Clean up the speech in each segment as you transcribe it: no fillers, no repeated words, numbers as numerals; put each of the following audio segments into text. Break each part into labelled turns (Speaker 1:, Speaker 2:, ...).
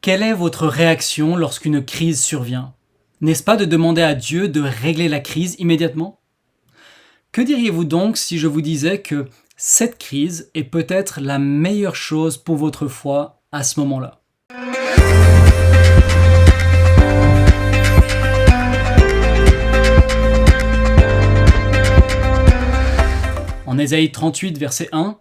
Speaker 1: Quelle est votre réaction lorsqu'une crise survient? N'est-ce pas de demander à Dieu de régler la crise immédiatement? Que diriez-vous donc si je vous disais que cette crise est peut-être la meilleure chose pour votre foi à ce moment-là? En Ésaïe 38, verset 1,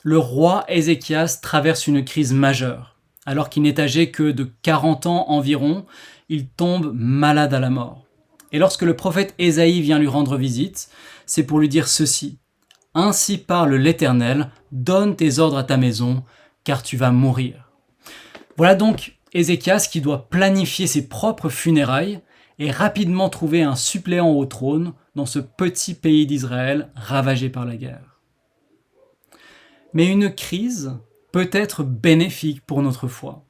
Speaker 1: le roi Ézéchias traverse une crise majeure. Alors qu'il n'est âgé que de 40 ans environ, il tombe malade à la mort. Et lorsque le prophète Ésaïe vient lui rendre visite, c'est pour lui dire ceci: « Ainsi parle l'Éternel, donne tes ordres à ta maison, car tu vas mourir. » Voilà donc Ézéchias qui doit planifier ses propres funérailles et rapidement trouver un suppléant au trône dans ce petit pays d'Israël ravagé par la guerre. Mais une crise peut être bénéfique pour notre foi.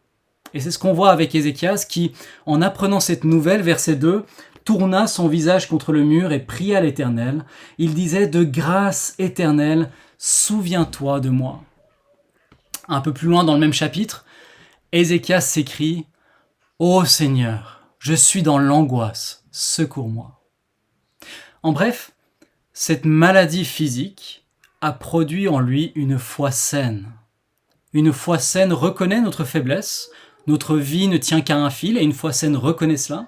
Speaker 1: Et c'est ce qu'on voit avec Ézéchias qui, en apprenant cette nouvelle, verset 2, tourna son visage contre le mur et pria l'Éternel. Il disait: « De grâce éternelle, souviens-toi de moi. » Un peu plus loin dans le même chapitre, Ézéchias s'écrie: « Ô Seigneur, je suis dans l'angoisse, secours-moi. » En bref, cette maladie physique a produit en lui une foi saine. Une foi saine reconnaît notre faiblesse, notre vie ne tient qu'à un fil, et une foi saine reconnaît cela.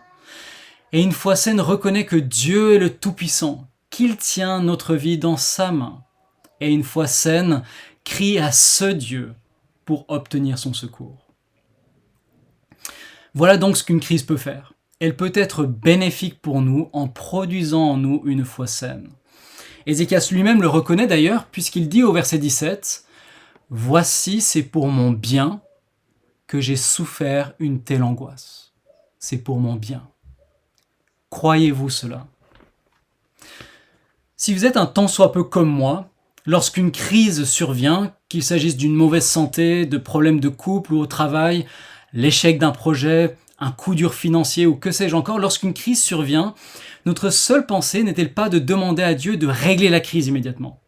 Speaker 1: Et une foi saine reconnaît que Dieu est le Tout-Puissant, qu'il tient notre vie dans sa main. Et une foi saine crie à ce Dieu pour obtenir son secours. Voilà donc ce qu'une crise peut faire. Elle peut être bénéfique pour nous en produisant en nous une foi saine. Ézéchias lui-même le reconnaît d'ailleurs, puisqu'il dit au verset 17 « Voici, c'est pour mon bien que j'ai souffert une telle angoisse. C'est pour mon bien. » Croyez-vous cela? Si vous êtes un tant soit peu comme moi, lorsqu'une crise survient, qu'il s'agisse d'une mauvaise santé, de problèmes de couple ou au travail, l'échec d'un projet, un coup dur financier ou que sais-je encore, lorsqu'une crise survient, notre seule pensée n'est-elle pas de demander à Dieu de régler la crise immédiatement?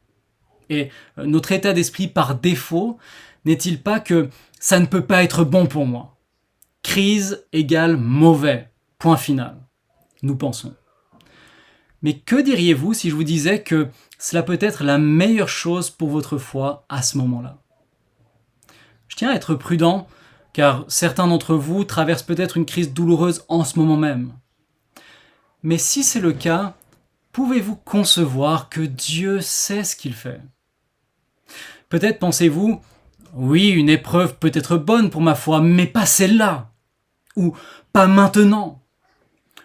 Speaker 1: Et notre état d'esprit par défaut n'est-il pas que ça ne peut pas être bon pour moi? Crise égale mauvais, point final, nous pensons. Mais que diriez-vous si je vous disais que cela peut être la meilleure chose pour votre foi à ce moment-là? Je tiens à être prudent, car certains d'entre vous traversent peut-être une crise douloureuse en ce moment même. Mais si c'est le cas, pouvez-vous concevoir que Dieu sait ce qu'il fait? Peut-être pensez-vous: oui, une épreuve peut être bonne pour ma foi, mais pas celle-là, ou pas maintenant.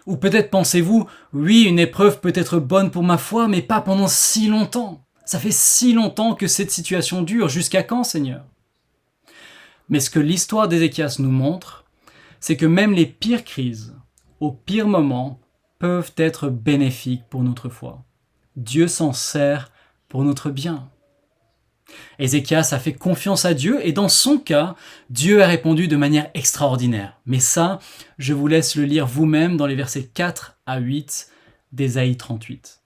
Speaker 1: Ou peut-être pensez-vous: oui, une épreuve peut être bonne pour ma foi, mais pas pendant si longtemps. Ça fait si longtemps que cette situation dure. Jusqu'à quand, Seigneur? Mais ce que l'histoire d'Ézéchias nous montre, c'est que même les pires crises, au pire moment, peuvent être bénéfiques pour notre foi. Dieu s'en sert pour notre bien. Ézéchias a fait confiance à Dieu et dans son cas, Dieu a répondu de manière extraordinaire. Mais ça, je vous laisse le lire vous-même dans les versets 4 à 8 d'Ésaïe 38.